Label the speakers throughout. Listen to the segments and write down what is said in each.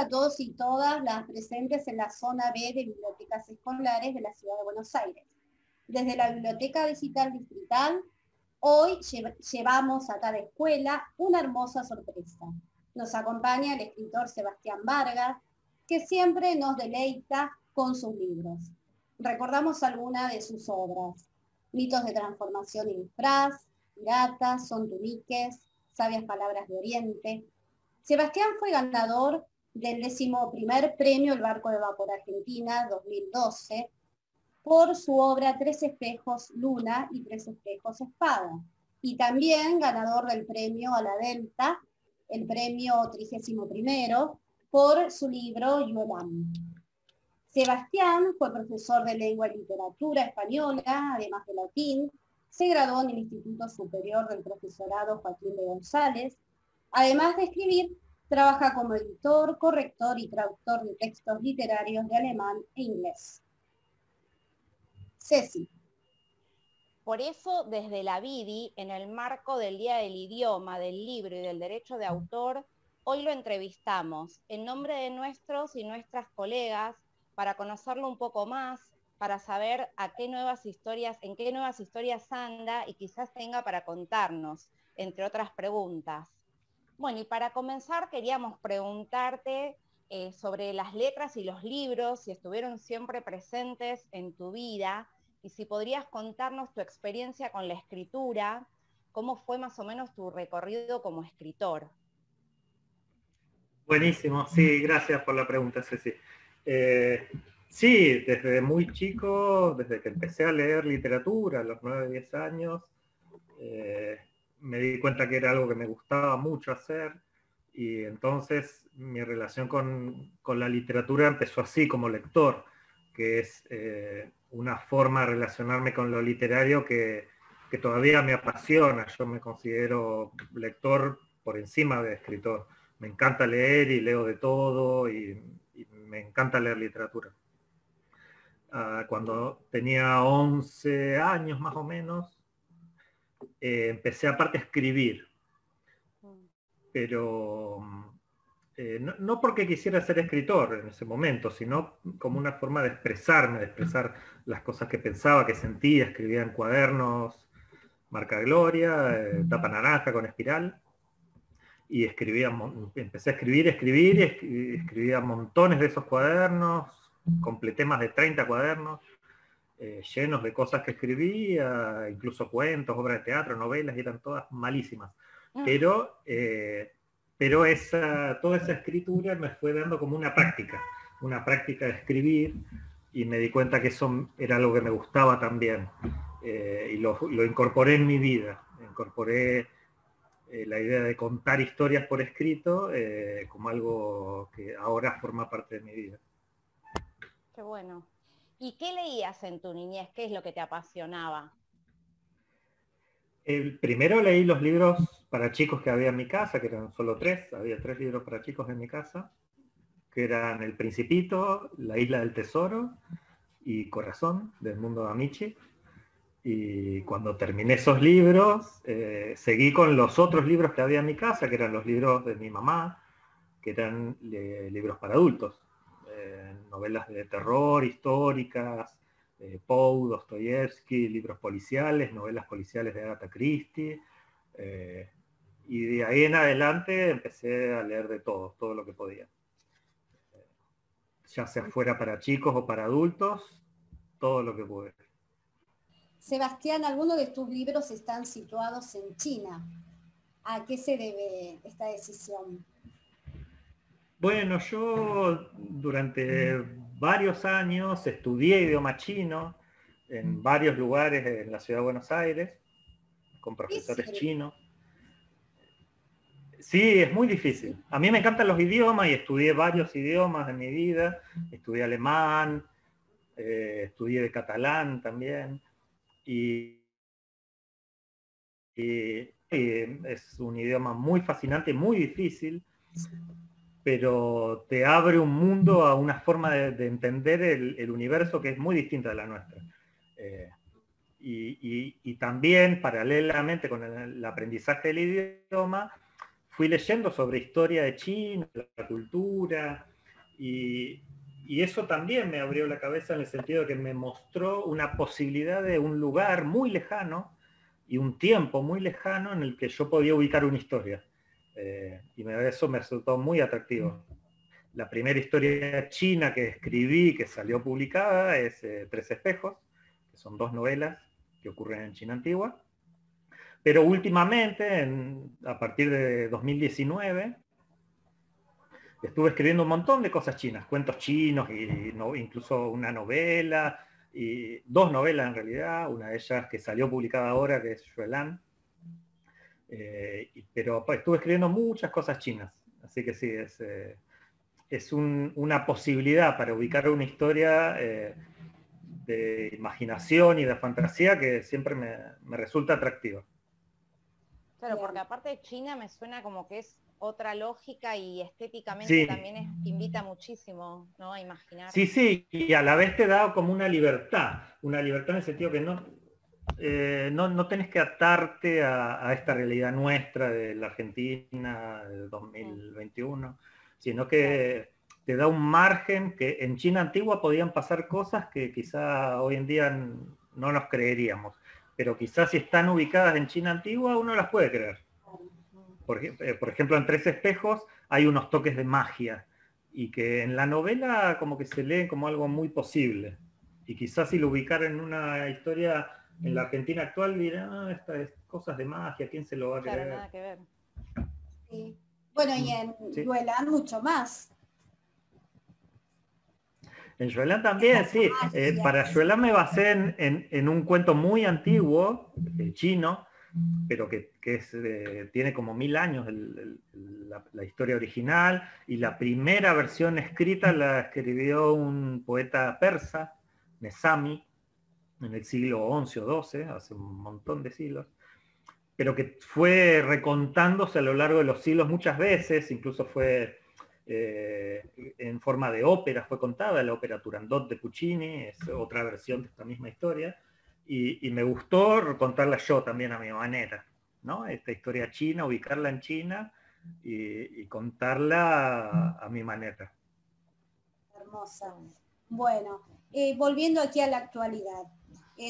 Speaker 1: a todos y todas las presentes en la zona B de bibliotecas escolares de la Ciudad de Buenos Aires. Desde la Biblioteca Digital Distrital, hoy llevamos a cada escuela una hermosa sorpresa. Nos acompaña el escritor Sebastián Vargas, que siempre nos deleita con sus libros. Recordamos algunas de sus obras: Mitos de transformación y disfraz, Piratas, Son tuniques, Sabias palabras de Oriente. Sebastián fue ganador del 11º premio El Barco de Vapor Argentina 2012 por su obra Tres espejos Luna y Tres espejos Espada, y también ganador del premio a la Delta, el premio 31º, por su libro Yolam. Sebastián fue profesor de Lengua y Literatura Española, además de latín. Se graduó en el Instituto Superior del Profesorado Joaquín de González. Además de escribir, trabaja como editor, corrector y traductor de textos literarios de alemán e inglés. Ceci.
Speaker 2: Por eso, desde la BIDI, en el marco del Día del Idioma, del Libro y del Derecho de Autor, hoy lo entrevistamos en nombre de nuestros y nuestras colegas para conocerlo un poco más, para saber en qué nuevas historias anda y quizás tenga para contarnos, entre otras preguntas. Bueno, y para comenzar queríamos preguntarte sobre las letras y los libros, si estuvieron siempre presentes en tu vida, y si podrías contarnos tu experiencia con la escritura, cómo fue más o menos tu recorrido como escritor.
Speaker 3: Buenísimo, sí, gracias por la pregunta, Ceci. Sí, desde muy chico, desde que empecé a leer literatura, a los 9, 10 años, me di cuenta que era algo que me gustaba mucho hacer, y entonces mi relación con la literatura empezó así, como lector, que es una forma de relacionarme con lo literario que todavía me apasiona. Yo me considero lector por encima de escritor. Me encanta leer y leo de todo, y me encanta leer literatura. Cuando tenía 11 años más o menos, empecé aparte a escribir, pero no porque quisiera ser escritor en ese momento, sino como una forma de expresarme, de expresar las cosas que pensaba, que sentía. Escribía en cuadernos marca Gloria, tapa naranja con espiral, y empecé a escribir, y escribía montones de esos cuadernos. Completé más de 30 cuadernos llenos de cosas que escribía, incluso cuentos, obras de teatro, novelas, y eran todas malísimas. Pero toda esa escritura me fue dando como una práctica de escribir, y me di cuenta que eso era algo que me gustaba también, y lo incorporé en mi vida. Incorporé la idea de contar historias por escrito como algo que ahora forma parte de mi vida.
Speaker 2: Qué bueno. ¿Y qué leías en tu niñez? ¿Qué es lo que te apasionaba?
Speaker 3: Primero leí los libros para chicos que había en mi casa, que eran solo 3. Había 3 libros para chicos en mi casa, que eran El Principito, La Isla del Tesoro y Corazón, del Mundo de Amici. Y cuando terminé esos libros, seguí con los otros libros que había en mi casa, que eran los libros de mi mamá, que eran libros para adultos. Novelas de terror, históricas, Poe, Dostoyevsky, libros policiales, novelas policiales de Agatha Christie. Y de ahí en adelante empecé a leer de todo lo que podía. Ya sea fuera para chicos o para adultos, todo lo que pude.
Speaker 1: Sebastián, algunos de tus libros están situados en China. ¿A qué se debe esta decisión?
Speaker 3: Bueno, yo durante varios años estudié idioma chino en varios lugares en la ciudad de Buenos Aires, con profesores chinos. Sí, es muy difícil. A mí me encantan los idiomas y estudié varios idiomas en mi vida. Estudié alemán, estudié catalán también. Y es un idioma muy fascinante, muy difícil, pero te abre un mundo a una forma de entender el universo que es muy distinta de la nuestra. Y también, paralelamente con el aprendizaje del idioma, fui leyendo sobre historia de China, la cultura, Y eso también me abrió la cabeza en el sentido de que me mostró una posibilidad de un lugar muy lejano y un tiempo muy lejano en el que yo podía ubicar una historia. Eso me resultó muy atractivo. La primera historia china que escribí, que salió publicada, es Tres espejos, que son 2 novelas que ocurren en China antigua. Pero últimamente, a partir de 2019, estuve escribiendo un montón de cosas chinas, cuentos chinos, y incluso una novela, y 2 novelas en realidad, una de ellas que salió publicada ahora, que es Xuelan. Pero estuve escribiendo muchas cosas chinas, así que sí, es una posibilidad para ubicar una historia de imaginación y de fantasía que siempre me resulta atractiva.
Speaker 2: Claro, porque aparte China me suena como que es otra lógica y estéticamente
Speaker 3: sí.
Speaker 2: también invita muchísimo, ¿no?, a imaginar.
Speaker 3: Sí, sí, y a la vez te da como una libertad en el sentido que no tenés que atarte a esta realidad nuestra de la Argentina del 2021, sino que te da un margen que en China antigua podían pasar cosas que quizá hoy en día no nos creeríamos, pero quizás si están ubicadas en China antigua uno las puede creer. Por ejemplo, en Tres espejos hay unos toques de magia, y que en la novela como que se leen como algo muy posible. Y quizás si lo ubicaran en una historia en la Argentina actual dirán, estas cosas de magia, ¿quién se lo va a creer?
Speaker 2: Claro, nada que ver.
Speaker 1: Sí. Bueno, y en Xuelan mucho más.
Speaker 3: En Xuelan también, sí. Para Xuelan me basé en un cuento muy antiguo, chino, pero que tiene como 1000 años la historia original, y la primera versión escrita la escribió un poeta persa, Nesami, en el siglo XI o XII, hace un montón de siglos, pero que fue recontándose a lo largo de los siglos muchas veces, incluso fue en forma de ópera, fue contada, la ópera Turandot de Puccini, es otra versión de esta misma historia, y me gustó contarla yo también a mi manera, ¿no? Esta historia china, ubicarla en China y contarla a mi manera.
Speaker 1: Hermosa. Bueno, volviendo aquí a la actualidad,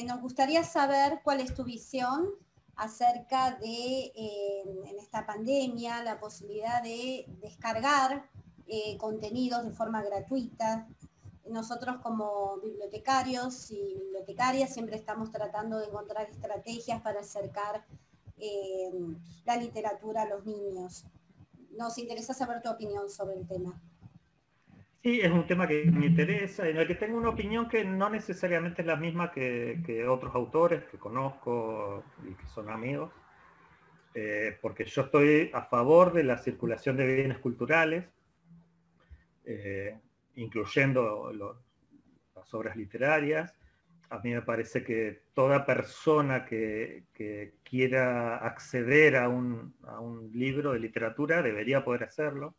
Speaker 1: nos gustaría saber cuál es tu visión acerca de, en esta pandemia, la posibilidad de descargar contenidos de forma gratuita. Nosotros como bibliotecarios y bibliotecarias siempre estamos tratando de encontrar estrategias para acercar la literatura a los niños. Nos interesa saber tu opinión sobre el tema.
Speaker 3: Sí, es un tema que me interesa, en el que tengo una opinión que no necesariamente es la misma que otros autores que conozco y que son amigos, porque yo estoy a favor de la circulación de bienes culturales, incluyendo las obras literarias. A mí me parece que toda persona que quiera acceder a un libro de literatura debería poder hacerlo,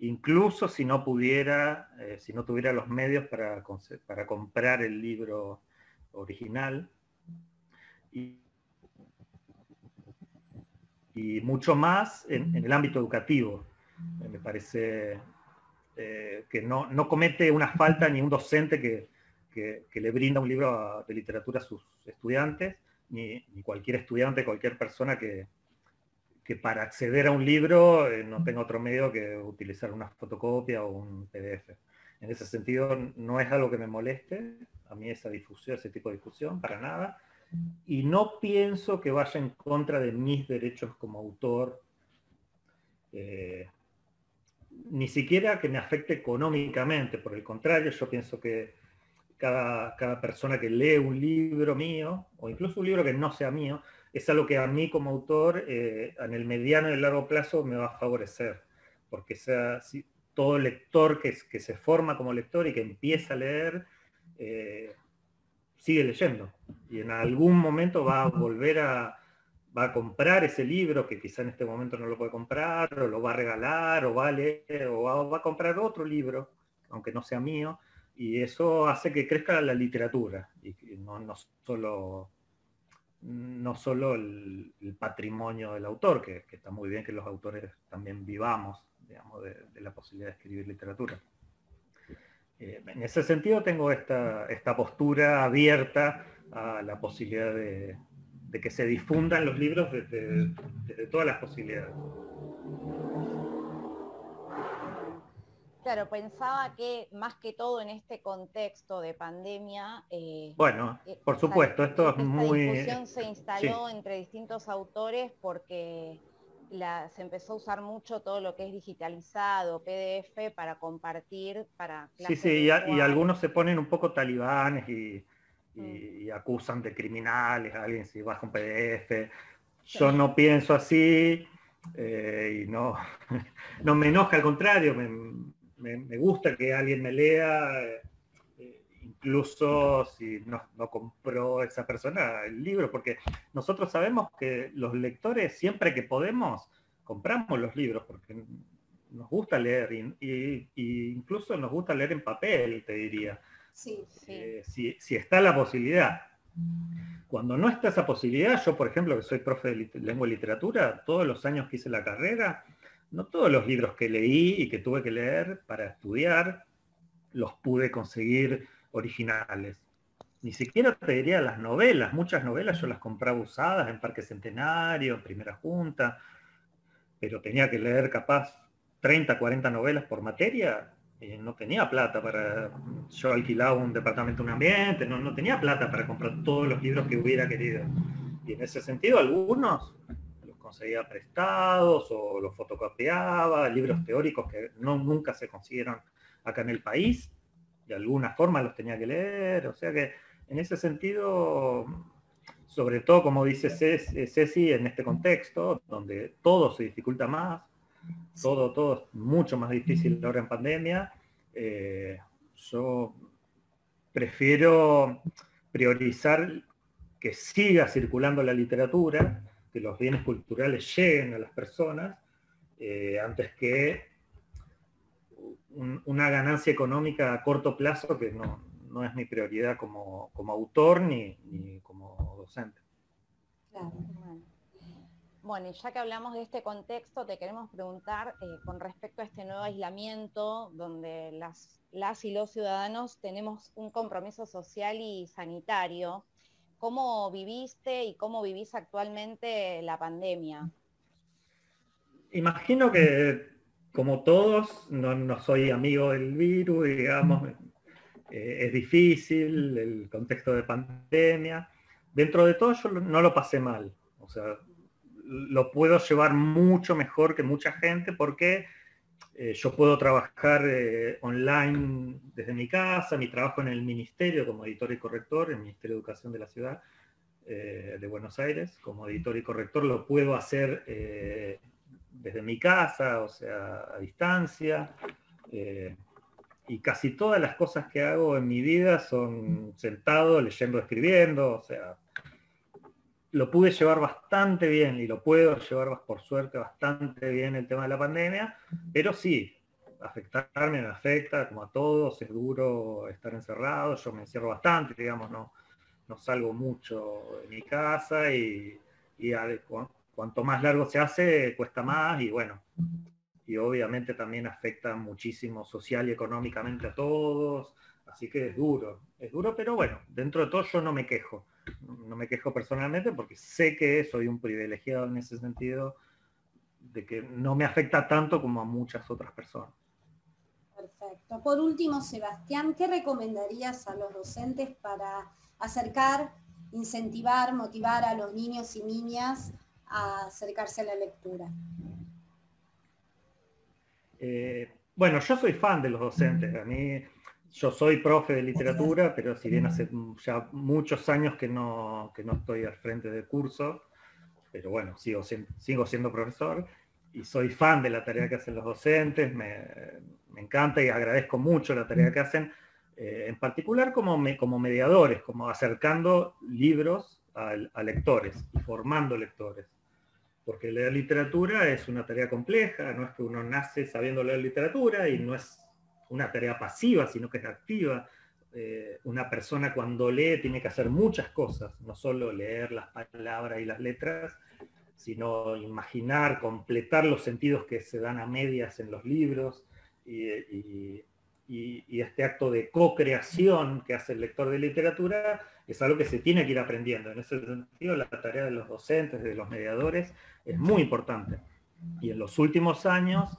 Speaker 3: incluso si no pudiera, si no tuviera los medios para comprar el libro original. Y mucho más en el ámbito educativo. Me parece que no comete una falta ni un docente que le brinda un libro de literatura a sus estudiantes, ni cualquier estudiante, cualquier persona que para acceder a un libro no tenga otro medio que utilizar una fotocopia o un PDF. En ese sentido no es algo que me moleste, a mí esa difusión, ese tipo de difusión, para nada, y no pienso que vaya en contra de mis derechos como autor, ni siquiera que me afecte económicamente, por el contrario, yo pienso que cada persona que lee un libro mío, o incluso un libro que no sea mío, es algo que a mí como autor, en el mediano y el largo plazo, me va a favorecer. Porque todo lector que se forma como lector y que empieza a leer, sigue leyendo. Y en algún momento va a volver va a comprar ese libro, que quizá en este momento no lo puede comprar, o lo va a regalar, o va a leer, o va a comprar otro libro, aunque no sea mío, y eso hace que crezca la literatura, y no solo el patrimonio del autor, que está muy bien que los autores también vivamos, digamos, de la posibilidad de escribir literatura. En ese sentido tengo esta postura abierta a la posibilidad de que se difundan los libros desde todas las posibilidades.
Speaker 2: Claro, pensaba que más que todo en este contexto de pandemia,
Speaker 3: bueno, por supuesto, esto es muy...
Speaker 2: Esta difusión se instaló
Speaker 3: sí.
Speaker 2: entre distintos autores porque se empezó a usar mucho todo lo que es digitalizado, PDF, para compartir para clases
Speaker 3: Sí, y
Speaker 2: virtuales.
Speaker 3: algunos se ponen un poco talibanes y acusan de criminales a alguien si baja un PDF. Yo no pienso así y no, no me enoja, al contrario, me gusta que alguien me lea, incluso si no compró esa persona el libro, porque nosotros sabemos que los lectores, siempre que podemos, compramos los libros, porque nos gusta leer, y incluso nos gusta leer en papel, te diría.
Speaker 1: Sí.
Speaker 3: Si está la posibilidad. Cuando no está esa posibilidad, yo por ejemplo, que soy profe de lengua y literatura, todos los años que hice la carrera, no todos los libros que leí y que tuve que leer para estudiar, los pude conseguir originales. Ni siquiera te diría las novelas, muchas novelas yo las compraba usadas en Parque Centenario, en Primera Junta, pero tenía que leer capaz 30, 40 novelas por materia, no tenía plata para... Yo alquilaba un departamento, un ambiente, no tenía plata para comprar todos los libros que hubiera querido. Y en ese sentido algunos los conseguía prestados o los fotocopiaba, libros teóricos que nunca se consiguieron acá en el país, de alguna forma los tenía que leer, o sea que en ese sentido, sobre todo como dice Ceci, en este contexto, donde todo se dificulta más, todo es mucho más difícil ahora en pandemia, yo prefiero priorizar que siga circulando la literatura, que los bienes culturales lleguen a las personas, antes que una ganancia económica a corto plazo que no es mi prioridad como autor ni como docente.
Speaker 1: Claro.
Speaker 2: Bueno, y ya que hablamos de este contexto, te queremos preguntar con respecto a este nuevo aislamiento, donde las y los ciudadanos tenemos un compromiso social y sanitario. ¿Cómo viviste y cómo vivís actualmente la pandemia?
Speaker 3: Imagino que, como todos, no soy amigo del virus, digamos, es difícil el contexto de pandemia. Dentro de todo yo no lo pasé mal, o sea, lo puedo llevar mucho mejor que mucha gente porque yo puedo trabajar online desde mi casa, mi trabajo en el ministerio como editor y corrector, el Ministerio de Educación de la Ciudad de Buenos Aires, como editor y corrector lo puedo hacer desde mi casa, o sea, a distancia. Y casi todas las cosas que hago en mi vida son sentado, leyendo, escribiendo, o sea, lo pude llevar bastante bien y lo puedo llevar, por suerte, bastante bien el tema de la pandemia, pero sí, afectarme me afecta, como a todos, es duro estar encerrado, yo me encierro bastante, digamos, no salgo mucho de mi casa y cuanto más largo se hace, cuesta más y bueno, y obviamente también afecta muchísimo social y económicamente a todos, así que es duro, pero bueno, dentro de todo yo no me quejo personalmente porque sé que soy un privilegiado en ese sentido, de que no me afecta tanto como a muchas otras personas.
Speaker 1: Perfecto. Por último, Sebastián, ¿qué recomendarías a los docentes para acercar, incentivar, motivar a los niños y niñas a acercarse a la lectura?
Speaker 3: Bueno, yo soy fan de los docentes. A mí, yo soy profe de literatura, pero si bien hace ya muchos años que no estoy al frente del curso, pero bueno, sigo siendo profesor y soy fan de la tarea que hacen los docentes, me encanta y agradezco mucho la tarea que hacen, en particular como mediadores, como acercando libros a lectores y formando lectores. Porque leer literatura es una tarea compleja, no es que uno nace sabiendo leer literatura y no es una tarea pasiva, sino que es activa. Una persona cuando lee tiene que hacer muchas cosas, no solo leer las palabras y las letras, sino imaginar, completar los sentidos que se dan a medias en los libros y y este acto de co-creación que hace el lector de literatura es algo que se tiene que ir aprendiendo. En ese sentido, la tarea de los docentes, de los mediadores, es muy importante. Y en los últimos años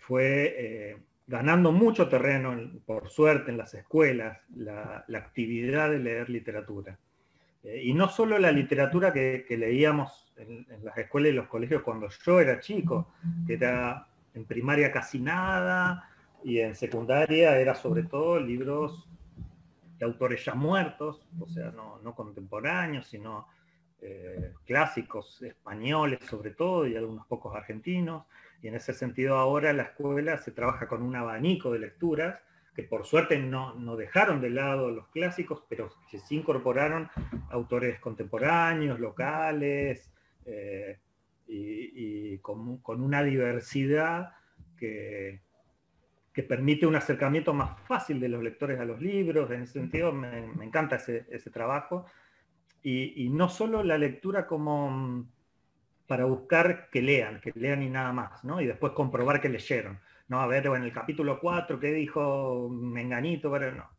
Speaker 3: fue ganando mucho terreno, por suerte, en las escuelas, la actividad de leer literatura. Y no solo la literatura que leíamos en las escuelas y los colegios cuando yo era chico, que era en primaria casi nada, y en secundaria era sobre todo libros de autores ya muertos, o sea, no contemporáneos, sino clásicos españoles sobre todo, y algunos pocos argentinos. Y en ese sentido ahora en la escuela se trabaja con un abanico de lecturas, que por suerte no dejaron de lado los clásicos, pero que sí incorporaron autores contemporáneos, locales, y con una diversidad que permite un acercamiento más fácil de los lectores a los libros. En ese sentido me encanta ese trabajo. Y no solo la lectura como para buscar que lean y nada más, ¿no? Y después comprobar que leyeron. No, a ver, en el capítulo 4, ¿qué dijo Menganito? Pero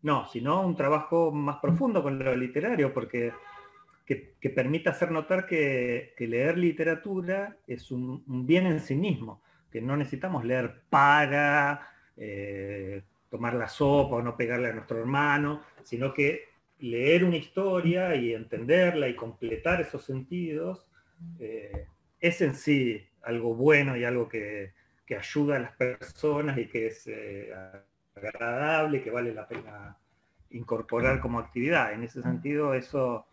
Speaker 3: no, sino un trabajo más profundo con lo literario, porque que permite hacer notar que leer literatura es un bien en sí mismo, que no necesitamos leer para tomar la sopa o no pegarle a nuestro hermano, sino que leer una historia y entenderla y completar esos sentidos es en sí algo bueno y algo que ayuda a las personas y que es agradable, que vale la pena incorporar como actividad. En ese sentido, eso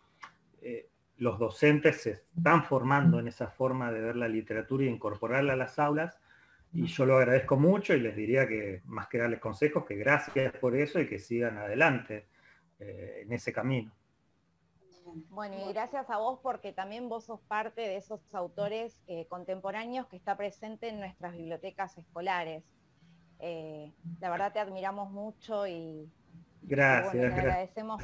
Speaker 3: los docentes se están formando en esa forma de ver la literatura y incorporarla a las aulas, y yo lo agradezco mucho y les diría que, más que darles consejos, que gracias por eso y que sigan adelante en ese camino.
Speaker 2: Bueno, y gracias a vos porque también vos sos parte de esos autores contemporáneos que está presente en nuestras bibliotecas escolares. La verdad te admiramos mucho y
Speaker 3: gracias,
Speaker 2: y bueno, te agradecemos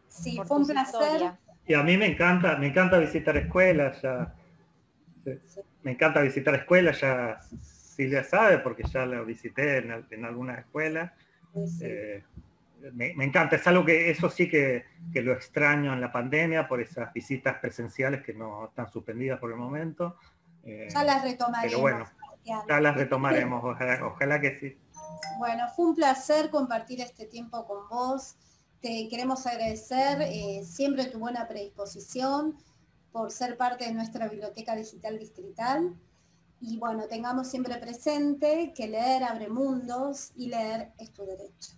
Speaker 1: sí,
Speaker 2: por
Speaker 1: fue un
Speaker 2: tus
Speaker 1: placer.
Speaker 2: historias.
Speaker 3: Y a mí me encanta visitar escuelas, me encanta visitar escuelas, ya Silvia sabe porque ya la visité en algunas escuelas. Sí. Me encanta, es algo que eso sí que lo extraño en la pandemia por esas visitas presenciales que no están suspendidas por el momento.
Speaker 1: Ya las retomaremos.
Speaker 3: Pero bueno, ya las retomaremos, ojalá que sí.
Speaker 1: Bueno, fue un placer compartir este tiempo con vos. Te queremos agradecer siempre tu buena predisposición por ser parte de nuestra Biblioteca Digital Distrital. Y bueno, tengamos siempre presente que leer abre mundos y leer es tu derecho.